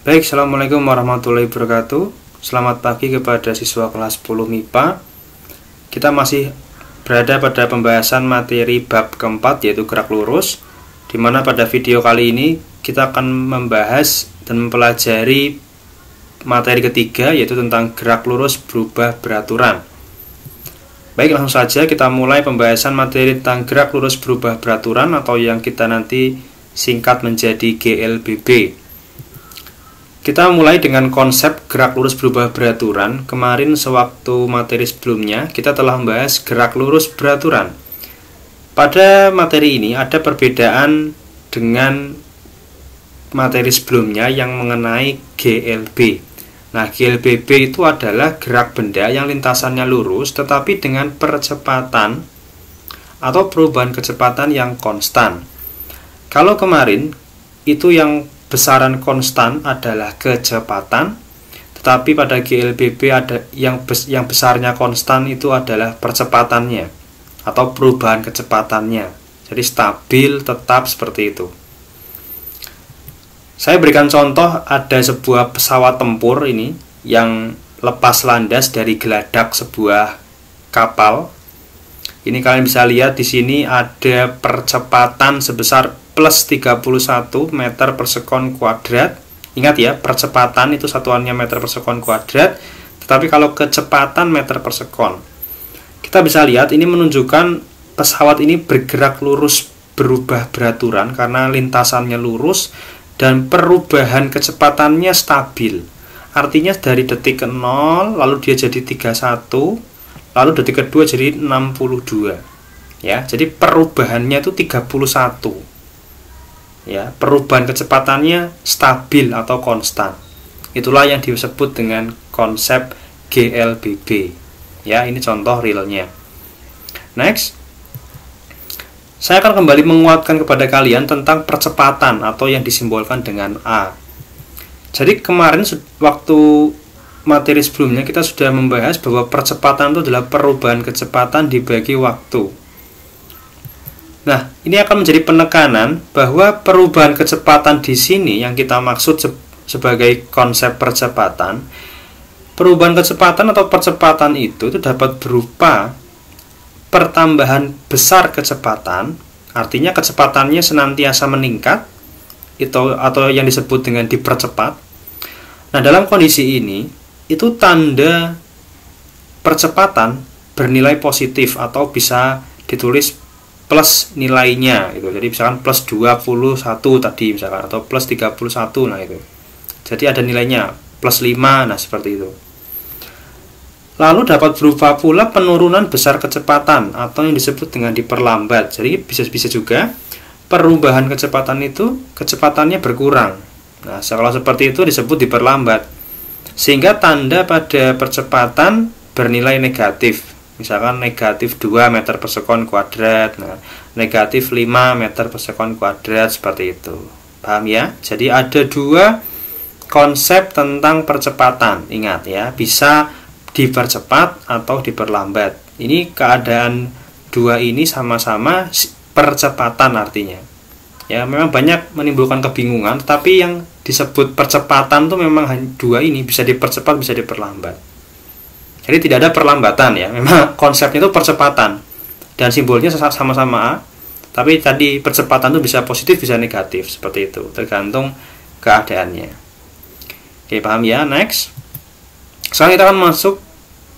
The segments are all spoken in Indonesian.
Baik, Assalamualaikum warahmatullahi wabarakatuh. Selamat pagi kepada siswa kelas 10 MIPA. Kita masih berada pada pembahasan materi bab keempat, yaitu gerak lurus, di mana pada video kali ini kita akan membahas dan mempelajari materi ketiga, yaitu tentang gerak lurus berubah beraturan. Baik, langsung saja kita mulai pembahasan materi tentang gerak lurus berubah beraturan, atau yang kita nanti singkat menjadi GLBB. Kita mulai dengan konsep gerak lurus berubah beraturan. Kemarin sewaktu materi sebelumnya kita telah membahas gerak lurus beraturan. Pada materi ini ada perbedaan dengan materi sebelumnya yang mengenai GLB. Nah, GLBB itu adalah gerak benda yang lintasannya lurus tetapi dengan percepatan atau perubahan kecepatan yang konstan. Kalau kemarin itu yang besaran konstan adalah kecepatan, tetapi pada GLBB ada yang besarnya konstan itu adalah percepatannya atau perubahan kecepatannya. Jadi stabil, tetap seperti itu. Saya berikan contoh, ada sebuah pesawat tempur ini yang lepas landas dari geladak sebuah kapal. Ini kalian bisa lihat di sini ada percepatan sebesar plus 31 meter per sekon kuadrat. Ingat ya, percepatan itu satuannya meter per sekon kuadrat, tetapi kalau kecepatan meter per sekon. Kita bisa lihat ini menunjukkan pesawat ini bergerak lurus berubah beraturan karena lintasannya lurus dan perubahan kecepatannya stabil. Artinya dari detik ke 0 lalu dia jadi 31, lalu detik kedua jadi 62. Ya, jadi perubahannya itu 31. Ya, perubahan kecepatannya stabil atau konstan. Itulah yang disebut dengan konsep GLBB. Ya, ini contoh realnya. Next, saya akan kembali menguatkan kepada kalian tentang percepatan atau yang disimbolkan dengan A. Jadi kemarin waktu materi sebelumnya kita sudah membahas bahwa percepatan itu adalah perubahan kecepatan dibagi waktu. Nah, ini akan menjadi penekanan bahwa perubahan kecepatan di sini yang kita maksud sebagai konsep percepatan. Perubahan kecepatan atau percepatan itu dapat berupa pertambahan besar kecepatan, artinya kecepatannya senantiasa meningkat, atau yang disebut dengan dipercepat. Nah, dalam kondisi ini, itu tanda percepatan bernilai positif atau bisa ditulis plus nilainya gitu. Jadi misalkan plus 21 tadi misalkan, atau plus 31, nah itu. Jadi ada nilainya plus 5, nah seperti itu. Lalu dapat berupa pula penurunan besar kecepatan atau yang disebut dengan diperlambat. Jadi bisa juga perubahan kecepatan itu kecepatannya berkurang. Nah, kalau seperti itu disebut diperlambat. Sehingga tanda pada percepatan bernilai negatif. Misalkan negatif 2 meter per sekon kuadrat, nah, negatif 5 meter per sekon kuadrat, seperti itu. Paham ya? Jadi ada dua konsep tentang percepatan. Ingat ya, bisa dipercepat atau diperlambat. Ini keadaan dua ini sama-sama percepatan artinya. Ya, memang banyak menimbulkan kebingungan, tapi yang disebut percepatan tuh memang dua ini, bisa dipercepat, bisa diperlambat. Jadi tidak ada perlambatan ya, memang konsepnya itu percepatan dan simbolnya sama-sama A, tapi tadi percepatan itu bisa positif bisa negatif, seperti itu, tergantung keadaannya. Oke, paham ya? Next, sekarang kita akan masuk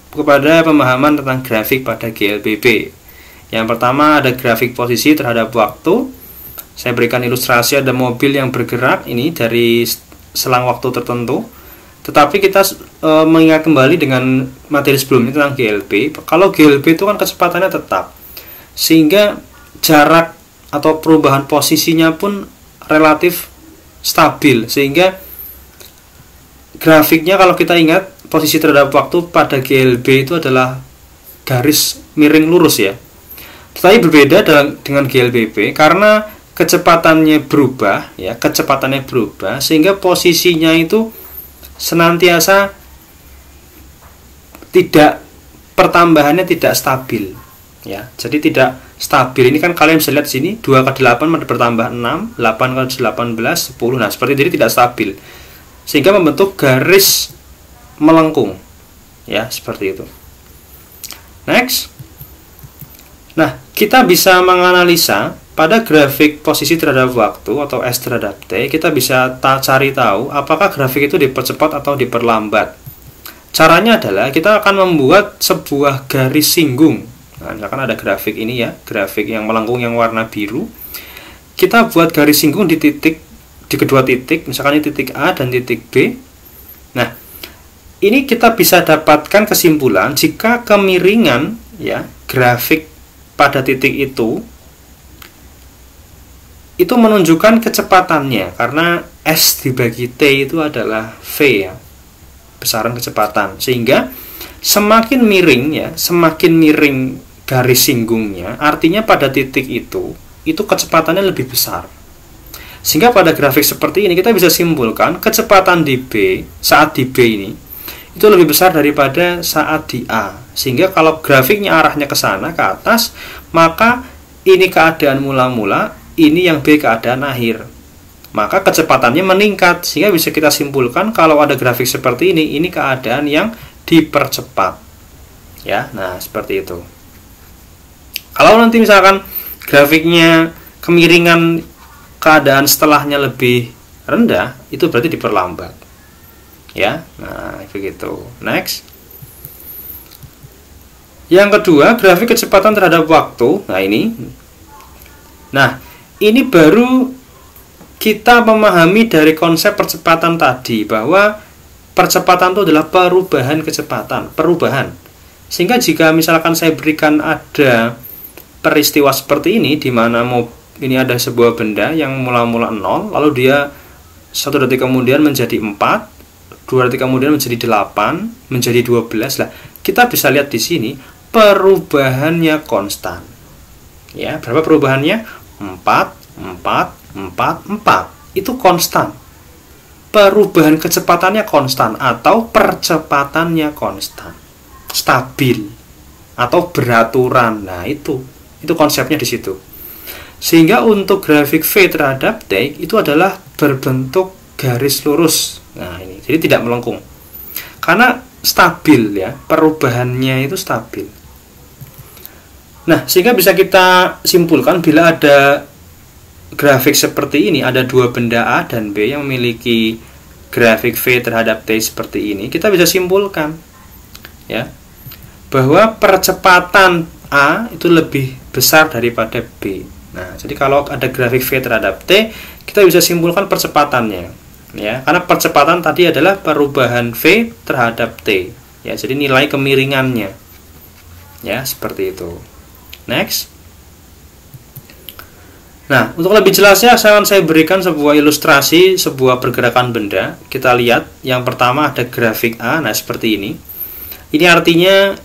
kepada pemahaman tentang grafik pada GLBB. Yang pertama ada grafik posisi terhadap waktu. Saya berikan ilustrasi, ada mobil yang bergerak ini dari selang waktu tertentu. Tetapi kita mengingat kembali dengan materi sebelumnya tentang GLB. Kalau GLB itu kan kecepatannya tetap, sehingga jarak atau perubahan posisinya pun relatif stabil. Sehingga grafiknya kalau kita ingat posisi terhadap waktu pada GLB itu adalah garis miring lurus ya. Tetapi berbeda dengan GLBB karena kecepatannya berubah ya, kecepatannya berubah sehingga posisinya itu senantiasa tidak, pertambahannya tidak stabil ya. Jadi tidak stabil. Ini kan kalian bisa lihat sini 2 ke 8 bertambah 6, 8 ke 18 10. Nah, seperti ini, jadi tidak stabil. sehingga membentuk garis melengkung, ya, seperti itu. Next. Nah, kita bisa menganalisa pada grafik posisi terhadap waktu atau S terhadap T, kita bisa cari tahu apakah grafik itu dipercepat atau diperlambat. Caranya adalah kita akan membuat sebuah garis singgung. Nah, misalkan ada grafik ini ya, grafik yang melengkung yang warna biru. Kita buat garis singgung di kedua titik, misalkan ini titik A dan titik B. Nah, ini kita bisa dapatkan kesimpulan jika kemiringan ya grafik pada titik itu menunjukkan kecepatannya, karena S dibagi T itu adalah V ya, besaran kecepatan, sehingga semakin miring ya, semakin miring garis singgungnya, artinya pada titik itu kecepatannya lebih besar. Sehingga pada grafik seperti ini kita bisa simpulkan kecepatan di B saat di B ini itu lebih besar daripada saat di A. Sehingga kalau grafiknya arahnya ke sana, ke atas, maka ini keadaan mula-mula, ini yang B keadaan akhir. Maka kecepatannya meningkat, sehingga bisa kita simpulkan kalau ada grafik seperti ini keadaan yang dipercepat. Ya, nah seperti itu. Kalau nanti misalkan grafiknya kemiringan keadaan setelahnya lebih rendah, itu berarti diperlambat. Ya, nah begitu. Next. Yang kedua, grafik kecepatan terhadap waktu. Nah, ini. Nah, ini baru kita memahami dari konsep percepatan tadi, bahwa percepatan itu adalah perubahan kecepatan, perubahan. Sehingga jika misalkan saya berikan ada peristiwa seperti ini, di mana ini ada sebuah benda yang mula-mula 0, lalu dia 1 detik kemudian menjadi 4, 2 detik kemudian menjadi 8, menjadi 12. Lah, kita bisa lihat di sini perubahannya konstan. Ya, berapa perubahannya? 4, 4, 4, 4. Itu konstan. Perubahan kecepatannya konstan atau percepatannya konstan. Stabil atau beraturan. Nah, itu konsepnya di situ. Sehingga untuk grafik V terhadap T itu adalah berbentuk garis lurus. Nah, ini jadi tidak melengkung. Karena stabil ya, perubahannya itu stabil. Nah, sehingga bisa kita simpulkan bila ada grafik seperti ini, ada dua benda A dan B yang memiliki grafik V terhadap T seperti ini, kita bisa simpulkan ya bahwa percepatan A itu lebih besar daripada B. Nah, jadi kalau ada grafik V terhadap T, kita bisa simpulkan percepatannya. Ya, karena percepatan tadi adalah perubahan V terhadap T. Ya, jadi nilai kemiringannya. Ya, seperti itu. Next. Nah, untuk lebih jelasnya akan saya berikan sebuah ilustrasi sebuah pergerakan benda. Kita lihat yang pertama ada grafik A. Nah, seperti ini. Ini artinya,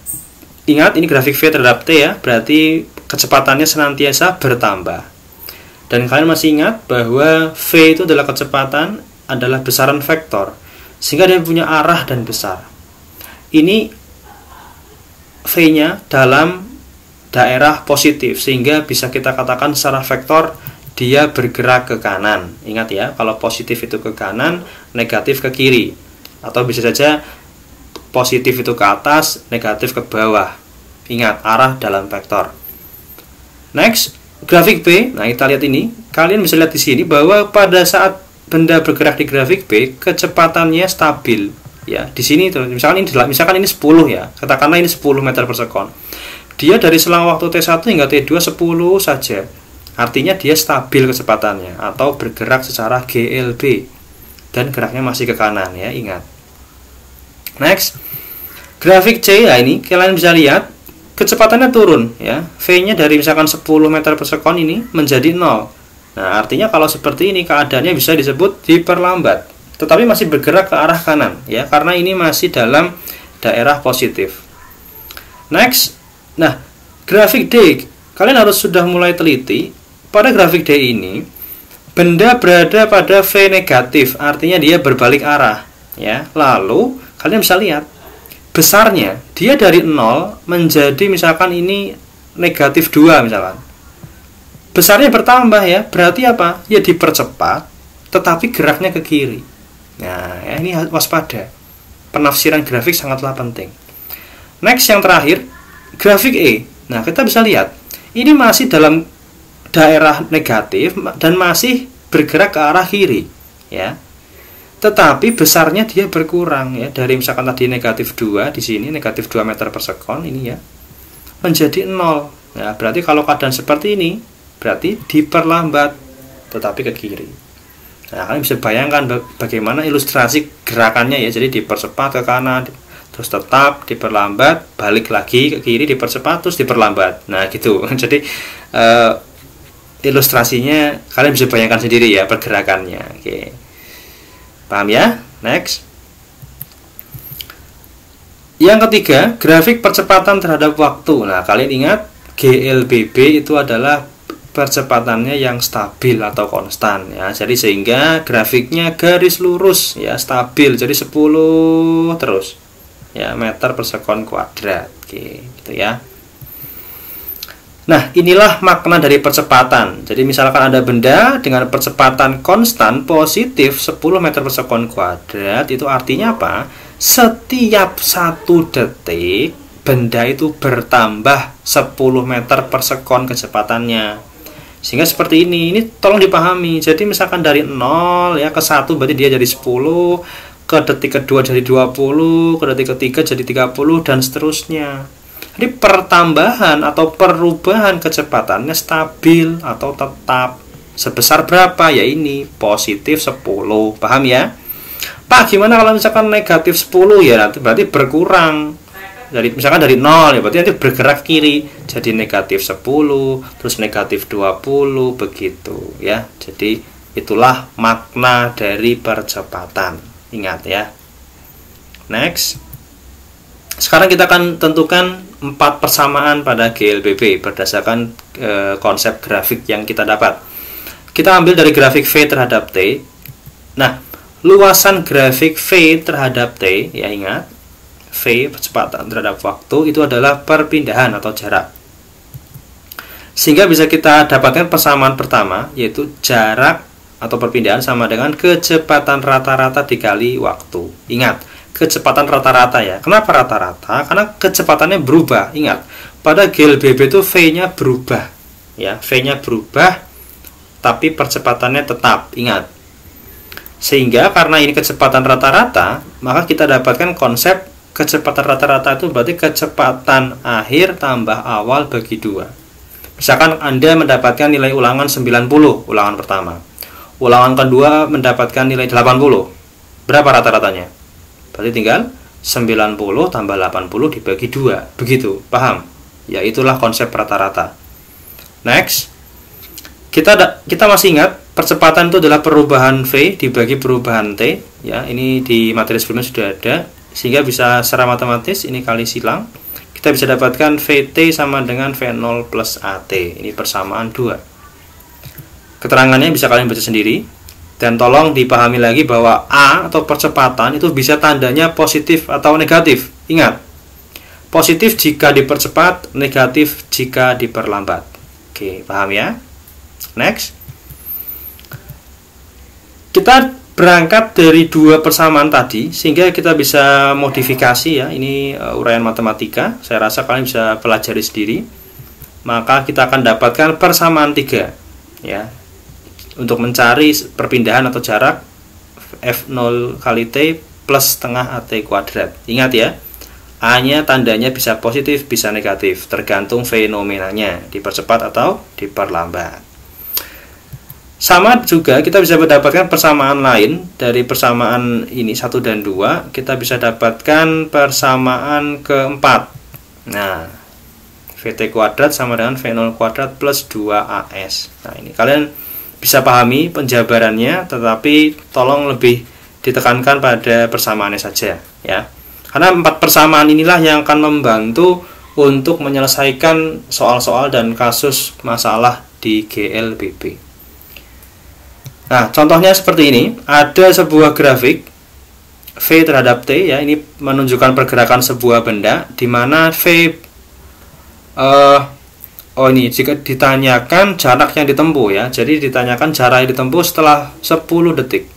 ingat ini grafik V terhadap T ya, berarti kecepatannya senantiasa bertambah. Dan kalian masih ingat bahwa V itu adalah kecepatan, adalah besaran vektor, sehingga dia punya arah dan besar. Ini V-nya dalam daerah positif, sehingga bisa kita katakan secara vektor dia bergerak ke kanan. Ingat ya, kalau positif itu ke kanan, negatif ke kiri, atau bisa saja positif itu ke atas, negatif ke bawah. Ingat, arah dalam vektor. Next, grafik B. Nah, kita lihat ini. Kalian bisa lihat di sini bahwa pada saat benda bergerak di grafik B, kecepatannya stabil. Ya, di sini tuh, misalkan ini 10 ya. Katakanlah ini 10 meter per sekon. Dia dari selang waktu T1 hingga T2 10 saja. Artinya dia stabil kecepatannya atau bergerak secara GLB dan geraknya masih ke kanan ya, ingat. Next. Grafik C ya, ini kalian bisa lihat kecepatannya turun ya. V-nya dari misalkan 10 meter per sekon ini menjadi 0. Nah, artinya kalau seperti ini keadaannya bisa disebut diperlambat, tetapi masih bergerak ke arah kanan ya, karena ini masih dalam daerah positif. Next. Nah, grafik D, kalian harus sudah mulai teliti. Pada grafik D ini benda berada pada V negatif, artinya dia berbalik arah ya. Lalu kalian bisa lihat besarnya, dia dari 0 menjadi misalkan ini negatif 2 misalkan. Besarnya bertambah ya, berarti apa? Ya dipercepat, tetapi geraknya ke kiri. Nah, ya, ini waspada. Penafsiran grafik sangatlah penting. Next, yang terakhir, grafik E. Nah, kita bisa lihat, ini masih dalam daerah negatif dan masih bergerak ke arah kiri, ya. Tetapi besarnya dia berkurang, ya, dari misalkan tadi negatif 2 di sini, negatif 2 meter per sekon ini, ya, menjadi 0. Ya, berarti kalau keadaan seperti ini, berarti diperlambat, tetapi ke kiri. Nah, kalian bisa bayangkan bagaimana ilustrasi gerakannya, ya. Jadi dipercepat ke kanan, terus tetap diperlambat, balik lagi ke kiri, dipercepat, terus diperlambat. Nah, gitu. Jadi ilustrasinya kalian bisa bayangkan sendiri, ya, pergerakannya. Oke, paham, ya? Next. Yang ketiga, grafik percepatan terhadap waktu. Nah, kalian ingat GLBB itu adalah percepatannya yang stabil atau konstan, ya. Jadi sehingga grafiknya garis lurus, ya, stabil. Jadi 10 terus, ya, meter per sekon kuadrat. Oke, gitu, ya. Nah, inilah makna dari percepatan. Jadi misalkan ada benda dengan percepatan konstan positif 10 meter per sekon kuadrat, itu artinya apa? Setiap 1 detik benda itu bertambah 10 meter per sekon kecepatannya. Sehingga seperti ini tolong dipahami. Jadi misalkan dari 0, ya, ke 1 berarti dia jadi 10, ke detik kedua jadi 20, ke detik ketiga jadi 30, dan seterusnya. Jadi pertambahan atau perubahan kecepatannya stabil atau tetap. Sebesar berapa? Ya ini, positif 10. Paham, ya? Pak, gimana kalau misalkan negatif 10? Ya nanti berarti berkurang. Jadi misalkan dari 0, ya berarti nanti bergerak kiri jadi negatif 10, terus negatif 20, begitu, ya. Jadi itulah makna dari percepatan. Ingat, ya. Next. Sekarang kita akan tentukan 4 persamaan pada GLBB berdasarkan konsep grafik yang kita dapat. Kita ambil dari grafik V terhadap T. Nah, luasan grafik V terhadap T, ya, ingat, V percepatan terhadap waktu itu adalah perpindahan atau jarak. Sehingga bisa kita dapatkan persamaan pertama, yaitu jarak atau perpindahan sama dengan kecepatan rata-rata dikali waktu. Ingat, kecepatan rata-rata, ya. Kenapa rata-rata? Karena kecepatannya berubah. Ingat, pada GLBB itu V-nya berubah, ya. V-nya berubah tapi percepatannya tetap. Ingat. Sehingga karena ini kecepatan rata-rata, maka kita dapatkan konsep kecepatan rata-rata itu berarti kecepatan akhir tambah awal bagi 2. Misalkan Anda mendapatkan nilai ulangan 90, ulangan pertama. Ulangan kedua mendapatkan nilai 80. Berapa rata-ratanya? Berarti tinggal 90 tambah 80 dibagi 2. Begitu, paham? Ya, itulah konsep rata-rata. Next. Kita masih ingat percepatan itu adalah perubahan V dibagi perubahan T, ya. Ini di materi sebelumnya sudah ada. Sehingga bisa secara matematis ini kali silang, kita bisa dapatkan VT sama dengan V0 plus AT. Ini persamaan 2. Keterangannya bisa kalian baca sendiri. Dan tolong dipahami lagi bahwa A atau percepatan itu bisa tandanya positif atau negatif. Ingat, positif jika dipercepat, negatif jika diperlambat. Oke, paham, ya? Next. Kita berangkat dari 2 persamaan tadi, sehingga kita bisa modifikasi, ya. Ini uraian matematika. Saya rasa kalian bisa pelajari sendiri. Maka kita akan dapatkan persamaan 3, ya. Untuk mencari perpindahan atau jarak F0 kali T plus setengah AT kuadrat. Ingat, ya. A-nya tandanya bisa positif, bisa negatif, tergantung fenomenanya, dipercepat atau diperlambat. Sama juga kita bisa mendapatkan persamaan lain dari persamaan ini 1 dan 2. Kita bisa dapatkan persamaan keempat. Nah, VT kuadrat sama dengan V0 kuadrat plus 2AS. Nah, ini kalian bisa pahami penjabarannya, tetapi tolong lebih ditekankan pada persamaannya saja, ya. Karena 4 persamaan inilah yang akan membantu untuk menyelesaikan soal-soal dan kasus masalah di GLBB. Nah, contohnya seperti ini. Ada sebuah grafik V terhadap T, ya. Ini menunjukkan pergerakan sebuah benda di mana V ini jika ditanyakan jarak yang ditempuh, ya. Jadi ditanyakan jarak yang ditempuh setelah 10 detik.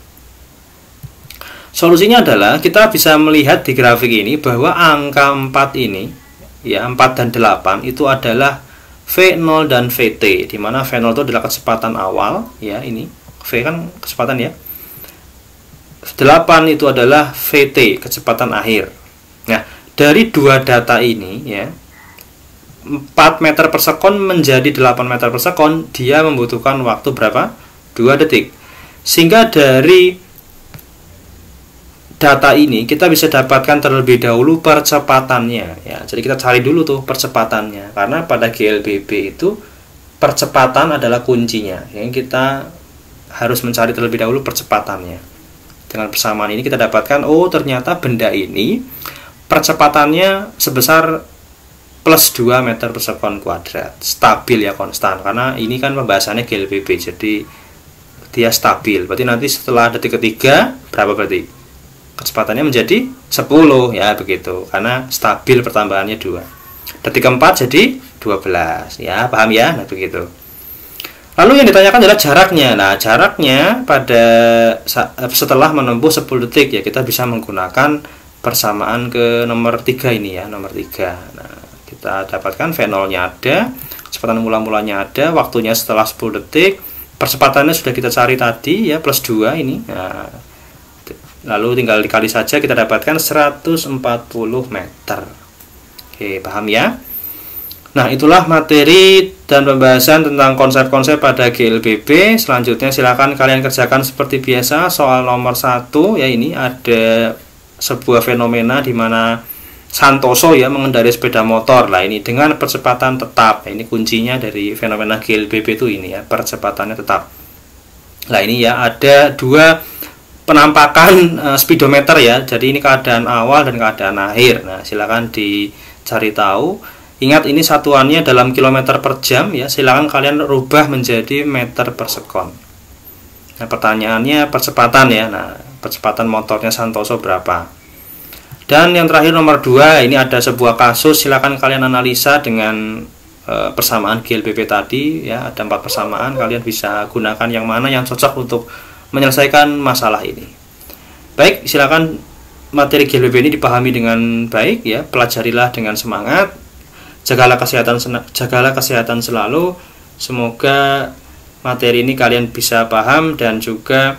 Solusinya adalah kita bisa melihat di grafik ini bahwa angka 4 ini, ya 4 dan 8 itu adalah V0 dan VT, di mana V0 itu adalah kecepatan awal, ya ini V kan kecepatan ya. 8 itu adalah VT, kecepatan akhir. Nah, dari dua data ini ya, 4 meter per sekon menjadi 8 meter per sekon, dia membutuhkan waktu berapa? 2 detik. Sehingga dari data ini kita bisa dapatkan terlebih dahulu percepatannya ya. Jadi kita cari dulu tuh percepatannya, karena pada GLBB itu percepatan adalah kuncinya. Yang kita harus mencari terlebih dahulu percepatannya. Dengan persamaan ini kita dapatkan, oh ternyata benda ini percepatannya sebesar plus 2 meter per sekon kuadrat. Stabil ya, konstan, karena ini kan pembahasannya GLBB, jadi dia stabil. Berarti nanti setelah detik ketiga berapa berarti? Kecepatannya menjadi 10 ya, begitu, karena stabil pertambahannya 2. Detik keempat jadi 12 ya, paham ya? Nah begitu. Lalu yang ditanyakan adalah jaraknya. Nah jaraknya pada setelah menempuh 10 detik ya, kita bisa menggunakan persamaan ke nomor 3 ini ya, nomor 3. Nah kita dapatkan V0 nya ada, kecepatan mula-mulanya ada, waktunya setelah 10 detik, percepatannya sudah kita cari tadi ya, plus 2 ini. Nah, lalu tinggal dikali saja, kita dapatkan 140 meter. Oke, paham ya? Nah, itulah materi dan pembahasan tentang konsep-konsep pada GLBB. Selanjutnya silakan kalian kerjakan seperti biasa. Soal nomor 1 ya, ini ada sebuah fenomena di mana Santoso ya mengendarai sepeda motor. Lah ini dengan percepatan tetap. Ini kuncinya dari fenomena GLBB itu ini ya, percepatannya tetap. Lah ini ya, ada dua penampakan speedometer ya. Jadi ini keadaan awal dan keadaan akhir. Nah, silakan dicari tahu. Ingat ini satuannya dalam kilometer per jam ya. Silakan kalian rubah menjadi meter per sekon. Nah, pertanyaannya percepatan ya. Nah, percepatan motornya Santoso berapa? Dan yang terakhir nomor 2, ini ada sebuah kasus. Silakan kalian analisa dengan persamaan GLBB tadi ya. Ada 4 persamaan, kalian bisa gunakan yang mana yang cocok untuk menyelesaikan masalah ini. Baik, silakan materi GLBB ini dipahami dengan baik ya, pelajarilah dengan semangat, jagalah kesehatan selalu. Semoga materi ini kalian bisa paham dan juga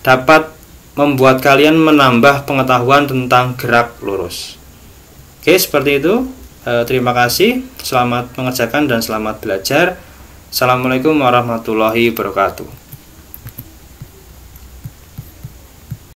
dapat membuat kalian menambah pengetahuan tentang gerak lurus. Oke, seperti itu. Terima kasih, selamat mengerjakan dan selamat belajar. Assalamualaikum warahmatullahi wabarakatuh.